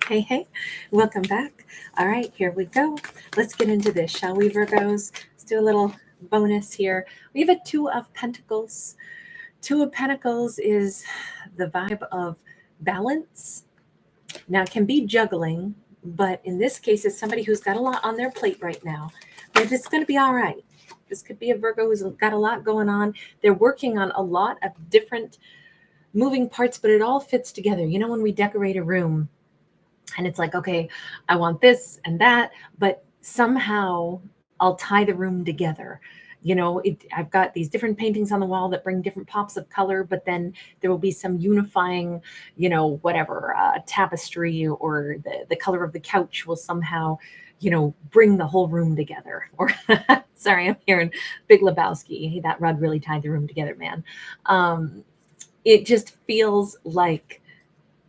Hey, hey, welcome back. All right, here we go. Let's get into this, shall we, Virgos? Let's do a little bonus here. We have a Two of Pentacles. Two of Pentacles is the vibe of balance. Now, it can be juggling, but in this case, it's somebody who's got a lot on their plate right now. But it's going to be all right. This could be a Virgo who's got a lot going on. They're working on a lot of different moving parts, but it all fits together. You know, when we decorate a room, and it's like, okay, I want this and that, but somehow I'll tie the room together. I've got these different paintings on the wall that bring different pops of color, but then there will be some unifying, whatever, tapestry, or the color of the couch will somehow, bring the whole room together. Or, sorry, I'm hearing Big Lebowski. Hey, that rug really tied the room together, man. It just feels like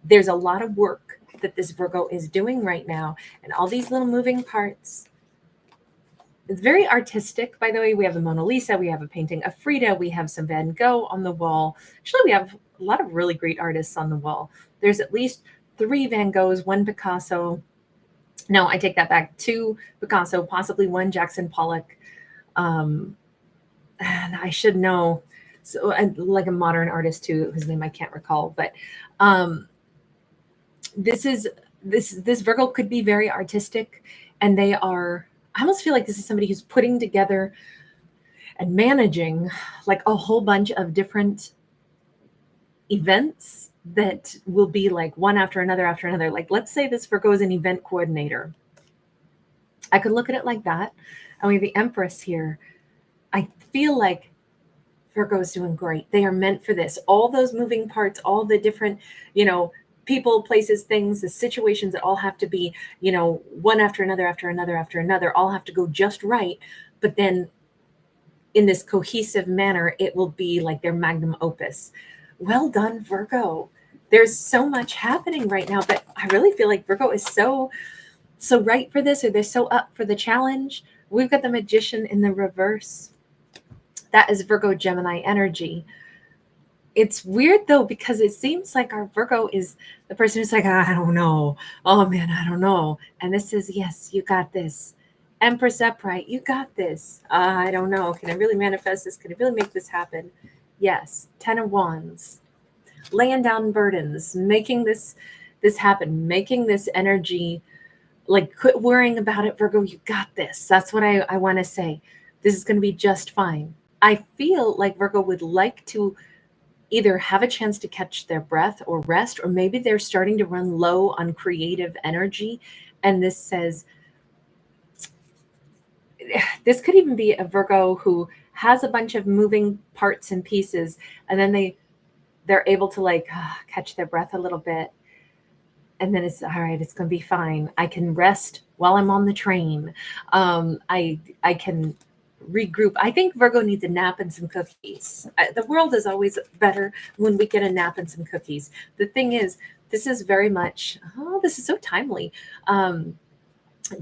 there's a lot of work that this Virgo is doing right now, and all these little moving parts. It's very artistic, by the way. We have the Mona Lisa, we have a painting of Frida, we have some Van Gogh on the wall. Actually, we have a lot of really great artists on the wall. There's at least 3 Van Goghs, 1 Picasso. No, I take that back. 2 Picasso, possibly 1 Jackson Pollock. And I should know, so like a modern artist too, whose name I can't recall. But this Virgo could be very artistic, and I almost feel like this is somebody who's putting together and managing like a whole bunch of different events that will be like one after another. Like, let's say this Virgo is an event coordinator. I could look at it like that. And we have the Empress here. I feel like Virgo is doing great. They are meant for this. All those moving parts, all the different, people, places, things, the situations that all have to be, one after another, all have to go just right. But then in this cohesive manner, it will be like their magnum opus. Well done, Virgo. There's so much happening right now, but I really feel like Virgo is so right for this, or they're so up for the challenge. We've got the Magician in the reverse. That is Virgo Gemini energy. It's weird though, because it seems like our Virgo is the person who's like, I don't know. Oh man, I don't know. And this is, yes, you got this. Empress upright, you got this. I don't know. Can I really manifest this? Can I really make this happen? Yes. 10 of Wands. Laying down burdens, making this happen, making this energy, like, quit worrying about it, Virgo. You got this. That's what I want to say. This is going to be just fine. I feel like Virgo would like to either have a chance to catch their breath or rest, or maybe they're starting to run low on creative energy. And this says, this could even be a Virgo who has a bunch of moving parts and pieces, and then they're able to like catch their breath a little bit. And then it's all right. It's going to be fine. I can rest while I'm on the train. I can regroup. I think Virgo needs a nap and some cookies. The world is always better when we get a nap and some cookies. The thing is, this is very much, this is so timely.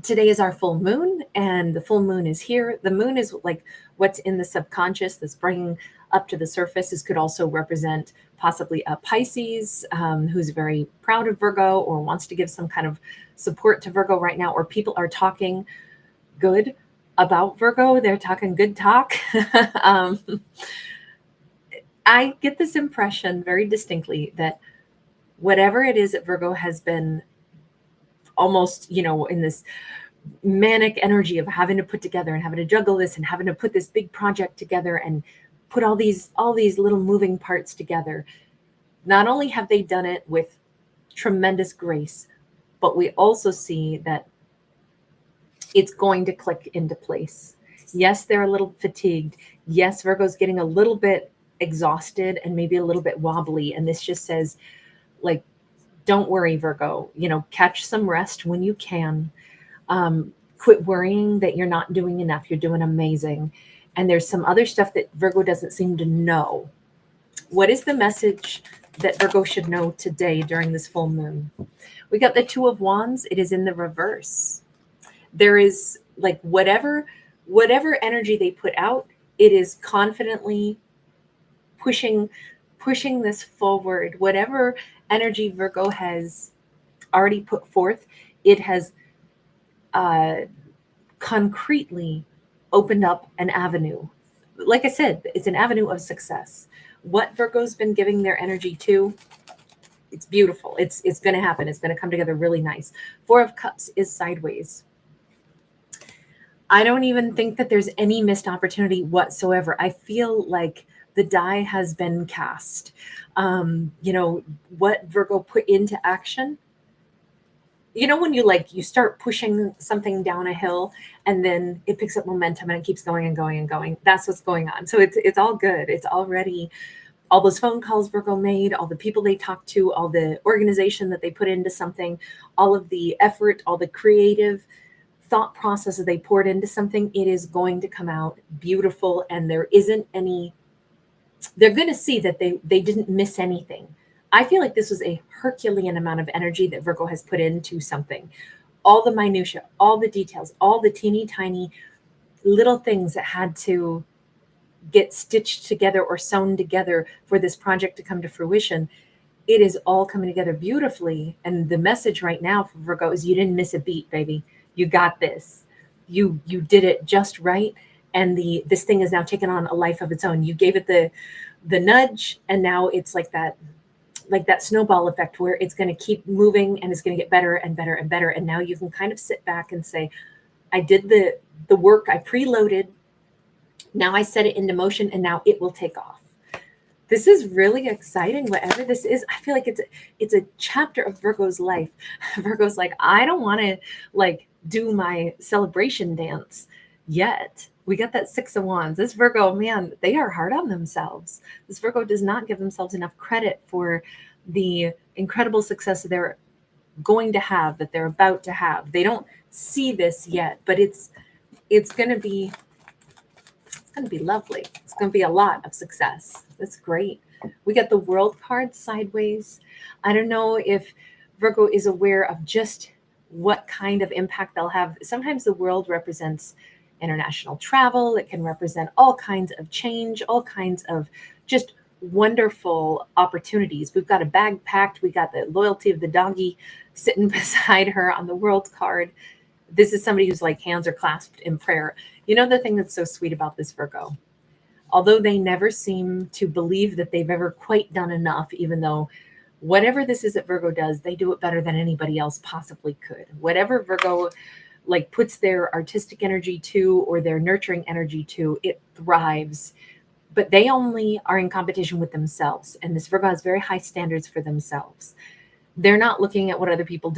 Today is our full moon, and the full moon is here. The moon is like what's in the subconscious that's bringing up to the surface. This could also represent possibly a Pisces who's very proud of Virgo or wants to give some kind of support to Virgo right now, or people are talking good about Virgo. They're talking good talk. I get this impression very distinctly that whatever it is that Virgo has been almost, in this manic energy of having to put together and having to juggle this and having to put this big project together and put all these little moving parts together. Not only have they done it with tremendous grace, but we also see that it's going to click into place. Yes, they're a little fatigued. Yes, Virgo's getting a little bit exhausted and maybe a little bit wobbly. And this just says, like, don't worry, Virgo, catch some rest when you can. Quit worrying that you're not doing enough. You're doing amazing. And there's some other stuff that Virgo doesn't seem to know. What is the message that Virgo should know today during this full moon? We got the Two of Wands. It is in the reverse. There is like whatever energy they put out, it is confidently pushing this forward. Whatever energy Virgo has already put forth. It has concretely opened up an avenue. Like I said, it's an avenue of success. What Virgo's been giving their energy to, it's beautiful. It's going to happen. It's going to come together really nice. Four of Cups is sideways. I don't even think that there's any missed opportunity whatsoever. I feel like the die has been cast. What Virgo put into action, when you start pushing something down a hill and then it picks up momentum and it keeps going and going and going. That's what's going on. So it's all good. It's already all those phone calls Virgo made, all the people they talked to, all the organization that they put into something, all of the effort, all the creative thought process that they poured into something. It is going to come out beautiful, and there isn't any. They're going to see that they didn't miss anything. I feel like this was a Herculean amount of energy that Virgo has put into something. All the minutia, all the details, all the teeny tiny little things that had to get stitched together or sewn together for this project to come to fruition. It is all coming together beautifully. And the message right now for Virgo is you didn't miss a beat, baby. You got this. You did it just right. And this thing is now taken on a life of its own. You gave it the nudge, and now it's like that snowball effect where it's going to keep moving and it's going to get better and better and better. And now you can kind of sit back and say, I did the work, I preloaded. Now I set it into motion, and now it will take off. This is really exciting, whatever this is. I feel like it's a chapter of Virgo's life. Virgo's like, I don't want to do my celebration dance yet. We got that Six of Wands. This Virgo, man, they are hard on themselves. This Virgo does not give themselves enough credit for the incredible success that they're going to have, that they're about to have. They don't see this yet, but it's going to be lovely. It's going to be a lot of success. That's great. We got the World card sideways. I don't know if Virgo is aware of just what kind of impact they'll have. Sometimes the World represents international travel. It can represent all kinds of change, all kinds of just wonderful opportunities. We've got a bag packed. We got the loyalty of the doggy sitting beside her on the World card. This is somebody who's like hands are clasped in prayer. The thing that's so sweet about this Virgo, although they never seem to believe that they've ever quite done enough, even though whatever this is that Virgo does, they do it better than anybody else possibly could. Whatever Virgo puts their artistic energy to or their nurturing energy to, it thrives. But they only are in competition with themselves. And this Virgo has very high standards for themselves. They're not looking at what other people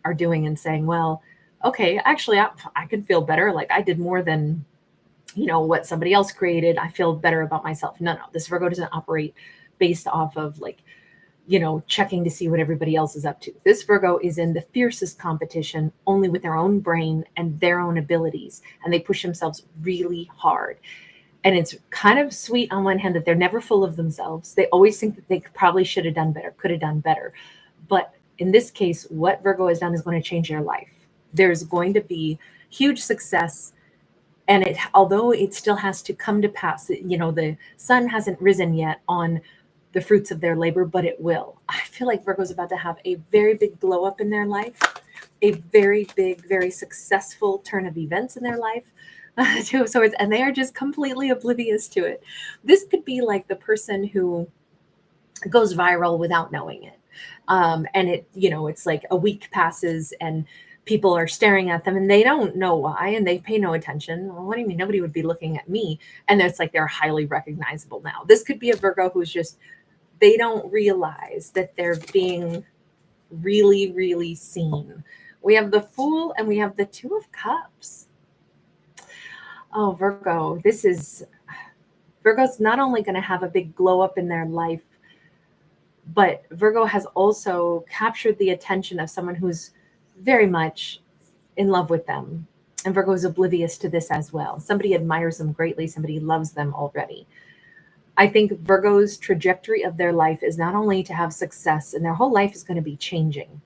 are doing and saying, well, okay, actually, I can feel better. Like I did more than, what somebody else created. I feel better about myself. No, this Virgo doesn't operate based off of checking to see what everybody else is up to. This Virgo is in the fiercest competition only with their own brain and their own abilities. And they push themselves really hard. And it's kind of sweet on one hand that they're never full of themselves. They always think that they probably should have done better, could have done better. But in this case, what Virgo has done is going to change their life. There's going to be huge success. And although it still has to come to pass, the sun hasn't risen yet on the fruits of their labor, but it will. I feel like Virgo's about to have a very big glow up in their life, a very big, very successful turn of events in their life. And they are just completely oblivious to it. This could be like the person who goes viral without knowing it. And it's like a week passes and people are staring at them and they don't know why and they pay no attention. Well, what do you mean? Nobody would be looking at me. And it's like they're highly recognizable now. This could be a Virgo who's just, they don't realize that they're being really, really seen. We have the Fool and we have the Two of Cups. Oh, Virgo, Virgo's not only going to have a big glow up in their life, but Virgo has also captured the attention of someone who's very much in love with them. And Virgo is oblivious to this as well. Somebody admires them greatly. Somebody loves them already. I think Virgo's trajectory of their life is not only to have success, and their whole life is going to be changing.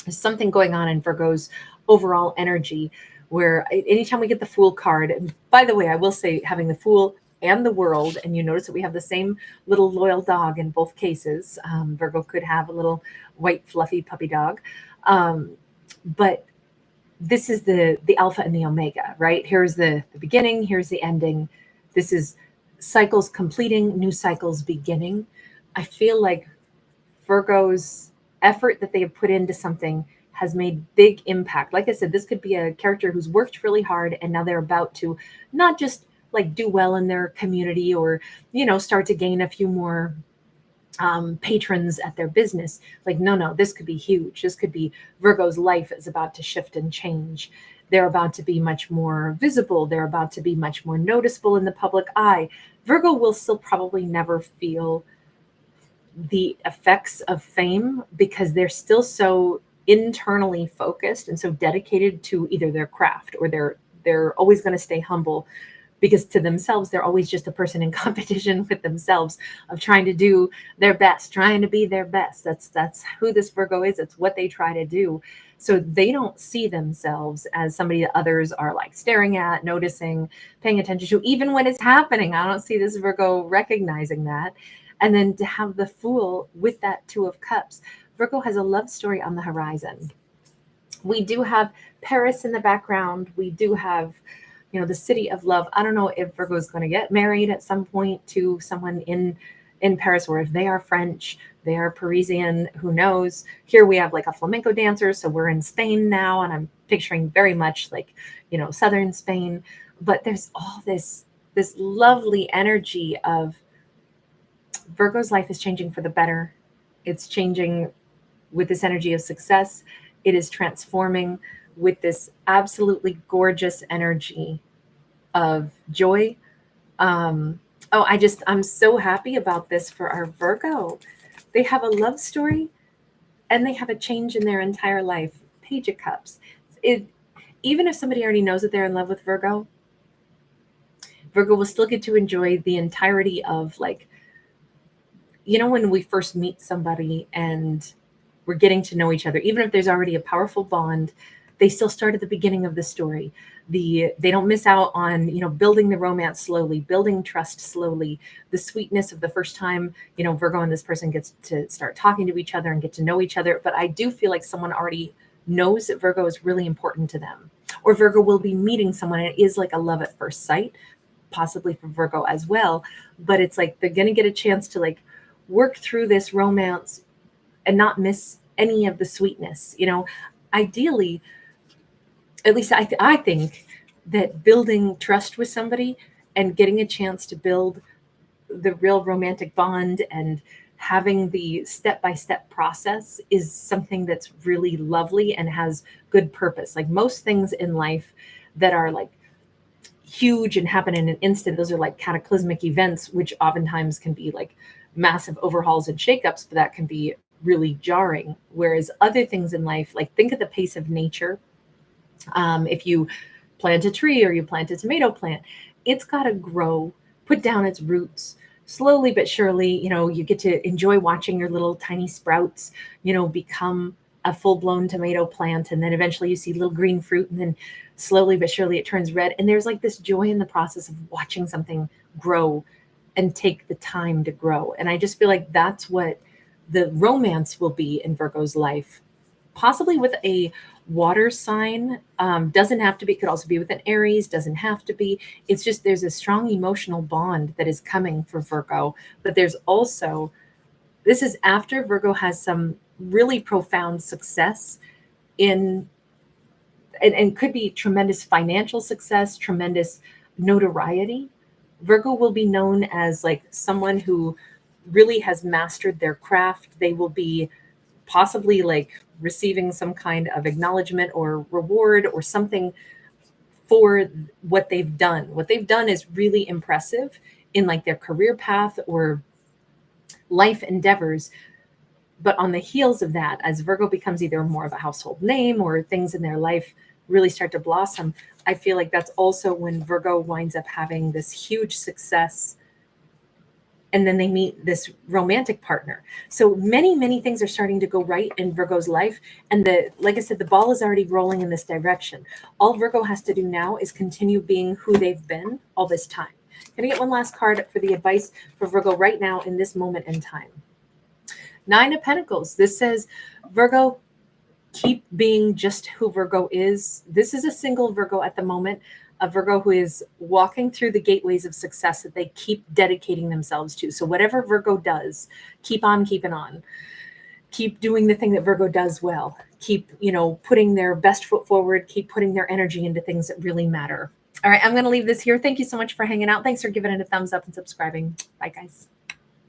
There's something going on in Virgo's overall energy where anytime we get the Fool card, and by the way, I will say having the Fool and the World, and you notice that we have the same little loyal dog in both cases. Virgo could have a little white fluffy puppy dog. But this is the alpha and the omega, right? Here's the beginning, here's the ending. This is cycles completing, new cycles beginning. I feel like Virgo's effort that they have put into something has made big impact. Like I said, this could be a character who's worked really hard and now they're about to not just like do well in their community or, start to gain a few more patrons at their business. Like, no, this could be huge. This could be Virgo's life is about to shift and change. They're about to be much more visible. They're about to be much more noticeable in the public eye. Virgo will still probably never feel the effects of fame because they're still so internally focused and so dedicated to either their craft or they're always going to stay humble because to themselves they're always just a person in competition with themselves of trying to do their best, trying to be their best. That's who this Virgo is. It's what they try to do. So they don't see themselves as somebody that others are like staring at, noticing, paying attention to, even when it's happening. I don't see this Virgo recognizing that. And then to have the Fool with that Two of Cups, Virgo has a love story on the horizon. We do have Paris in the background. We do have, the city of love. I don't know if Virgo is going to get married at some point to someone in Paris, or if they are French, they are Parisian, who knows. Here we have like a flamenco dancer. So we're in Spain now, and I'm picturing very much like, southern Spain. But there's all this lovely energy of Virgo's life is changing for the better. It's changing with this energy of success. It is transforming with this absolutely gorgeous energy of joy. I'm so happy about this for our Virgo. They have a love story and they have a change in their entire life. Page of Cups. Even if somebody already knows that they're in love with Virgo, Virgo will still get to enjoy the entirety of like, when we first meet somebody and we're getting to know each other, even if there's already a powerful bond, they still start at the beginning of the story. They don't miss out on, building the romance slowly, building trust slowly, the sweetness of the first time, Virgo and this person gets to start talking to each other and get to know each other. But I do feel like someone already knows that Virgo is really important to them, or Virgo will be meeting someone and it is like a love at first sight, possibly for Virgo as well. But it's like they're going to get a chance to like work through this romance and not miss any of the sweetness. Ideally, at least I think that building trust with somebody and getting a chance to build the real romantic bond and having the step-by-step process is something that's really lovely and has good purpose. Like most things in life that are like huge and happen in an instant, those are like cataclysmic events, which oftentimes can be like massive overhauls and shakeups, but that can be really jarring. Whereas other things in life, like think of the pace of nature. If you plant a tree or you plant a tomato plant, it's got to grow, put down its roots slowly but surely. You get to enjoy watching your little tiny sprouts, become a full-blown tomato plant. And then eventually you see little green fruit, and then slowly but surely it turns red. And there's like this joy in the process of watching something grow and take the time to grow. And I just feel like that's what the romance will be in Virgo's life, possibly with a water sign. Doesn't have to be, could also be with an Aries, doesn't have to be. It's just there's a strong emotional bond that is coming for Virgo. But there's also, this is after Virgo has some really profound success in, and could be tremendous financial success, tremendous notoriety. Virgo will be known as like someone who really has mastered their craft. They will be possibly like receiving some kind of acknowledgement or reward or something for what they've done. What they've done is really impressive in like their career path or life endeavors. But on the heels of that, as Virgo becomes either more of a household name or things in their life really start to blossom, I feel like that's also when Virgo winds up having this huge success. And then they meet this romantic partner. So many, many things are starting to go right in Virgo's life. And like I said, the ball is already rolling in this direction. All Virgo has to do now is continue being who they've been all this time. Can I get one last card for the advice for Virgo right now in this moment in time? Nine of Pentacles. This says, Virgo, keep being just who Virgo is. This is a single Virgo at the moment, a Virgo who is walking through the gateways of success that they keep dedicating themselves to. So whatever Virgo does, keep on keeping on. Keep doing the thing that Virgo does well. Keep, putting their best foot forward. Keep putting their energy into things that really matter. All right, I'm going to leave this here. Thank you so much for hanging out. Thanks for giving it a thumbs up and subscribing. Bye, guys.